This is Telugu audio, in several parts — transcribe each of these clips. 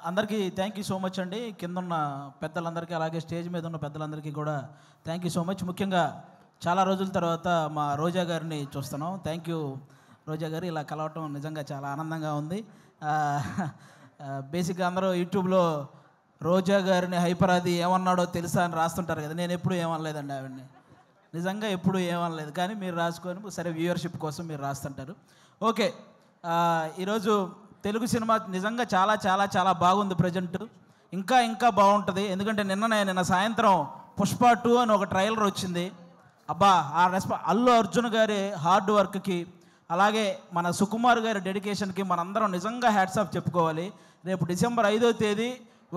అందరికీ థ్యాంక్ యూ సో మచ్ అండి. కిందున్న పెద్దలందరికీ అలాగే స్టేజ్ మీద ఉన్న పెద్దలందరికీ కూడా థ్యాంక్ యూ సో మచ్. ముఖ్యంగా చాలా రోజుల తర్వాత మా రోజా గారిని చూస్తున్నాం. థ్యాంక్ యూ రోజా గారు, ఇలా కలవటం నిజంగా చాలా ఆనందంగా ఉంది. బేసిక్గా అందరూ యూట్యూబ్లో రోజా గారిని హైపరాది ఏమన్నాడో తెలుసా అని రాస్తుంటారు కదా. నేను ఎప్పుడు ఏమనలేదండి ఆవిడని, నిజంగా ఎప్పుడు ఏమనలేదు. కానీ మీరు రాసుకొని సరే వ్యూవర్షిప్ కోసం మీరు రాస్తుంటారు. ఓకే, ఈరోజు తెలుగు సినిమా నిజంగా చాలా చాలా చాలా బాగుంది. ప్రజెంట్ ఇంకా ఇంకా బాగుంటుంది. ఎందుకంటే నిన్న సాయంత్రం పుష్ప 2 అని ఒక ట్రైలర్ వచ్చింది. అబ్బా, ఆ అల్లు అర్జున్ గారి హార్డ్ వర్క్కి అలాగే మన సుకుమార్ గారి డెడికేషన్కి మనందరం నిజంగా హ్యాట్స్ ఆఫ్ చెప్పుకోవాలి. రేపు డిసెంబర్ 5వ తేదీ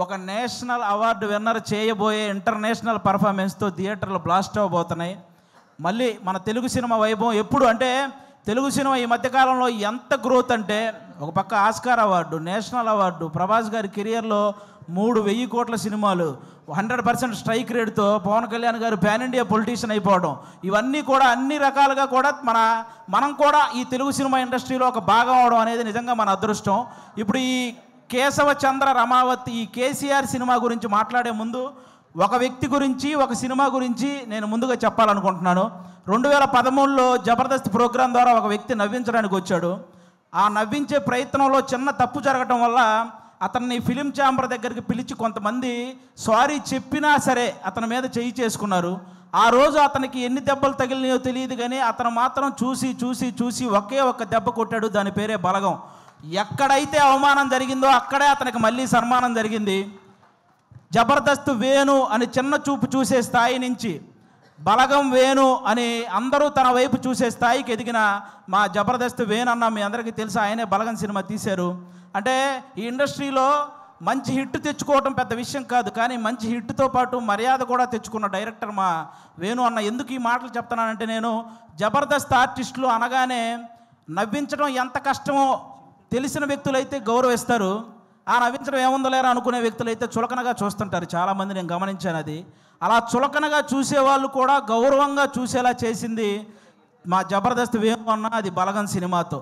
ఒక నేషనల్ అవార్డు విన్నర్ చేయబోయే ఇంటర్నేషనల్ పర్ఫార్మెన్స్తో థియేటర్లు బ్లాస్ట్ అవ్వబోతున్నాయి. మళ్ళీ మన తెలుగు సినిమా వైభవం ఎప్పుడు అంటే తెలుగు సినిమా ఈ మధ్యకాలంలో ఎంత గ్రోత్ అంటే, ఒక పక్క Oscar award, national award, Prabhas గారి కెరియర్లో 3,000 కోట్ల సినిమాలు, 100% స్ట్రైక్ రేట్తో పవన్ కళ్యాణ్ గారు పాన్ ఇండియా పొలిటీషియన్ అయిపోవడం, ఇవన్నీ కూడా అన్ని రకాలుగా కూడా మనం కూడా ఈ తెలుగు సినిమా ఇండస్ట్రీలో ఒక భాగం అవడం అనేది నిజంగా మన అదృష్టం. ఇప్పుడు ఈ కేశవ చంద్ర రమావతి ఈ కేసీఆర్ సినిమా గురించి మాట్లాడే ముందు ఒక వ్యక్తి గురించి, ఒక సినిమా గురించి నేను ముందుగా చెప్పాలనుకుంటున్నాను. 2013లో జబర్దస్త్ ప్రోగ్రాం ద్వారా ఒక వ్యక్తి నవ్వించడానికి వచ్చాడు. ఆ నవ్వించే ప్రయత్నంలో చిన్న తప్పు జరగటం వల్ల అతన్ని ఫిలిం ఛాంబర్ దగ్గరికి పిలిచి కొంతమంది సారీ చెప్పినా సరే అతని మీద చేయి చేసుకున్నారు. ఆ రోజు అతనికి ఎన్ని దెబ్బలు తగిలినాయో తెలియదు, కానీ అతను మాత్రం చూసి చూసి చూసి ఒకే ఒక్క దెబ్బ కొట్టాడు. దాని పేరే బలగం. ఎక్కడైతే అవమానం జరిగిందో అక్కడే అతనికి మళ్ళీ సన్మానం జరిగింది. జబర్దస్త్ వేణు అని చిన్న చూపు చూసే స్థాయి నుంచి బలగం వేణు అని అందరూ తన వైపు చూసే స్థాయికి ఎదిగిన మా జబర్దస్త్ వేణు అన్న మీ అందరికీ తెలుసు. ఆయనే బలగం సినిమా తీశారు. అంటే ఈ ఇండస్ట్రీలో మంచి హిట్ తెచ్చుకోవటం పెద్ద విషయం కాదు, కానీ మంచి హిట్తో పాటు మర్యాద కూడా తెచ్చుకున్న డైరెక్టర్ మా వేణు అన్న. ఎందుకు ఈ మాటలు చెప్తున్నానంటే, నేను జబర్దస్త్ ఆర్టిస్టులు అనగానే నవ్వించడం ఎంత కష్టమో తెలిసిన వ్యక్తులైతే గౌరవిస్తారు, ఆ నవ్వించడం ఏముందో లేరా అనుకునే వ్యక్తులైతే చులకనగా చూస్తుంటారు. చాలామంది నేను గమనించాను. అది అలా చులకనగా చూసేవాళ్ళు కూడా గౌరవంగా చూసేలా చేసింది మా జబర్దస్త్ వేణు అన్న, అది బలగం సినిమాతో.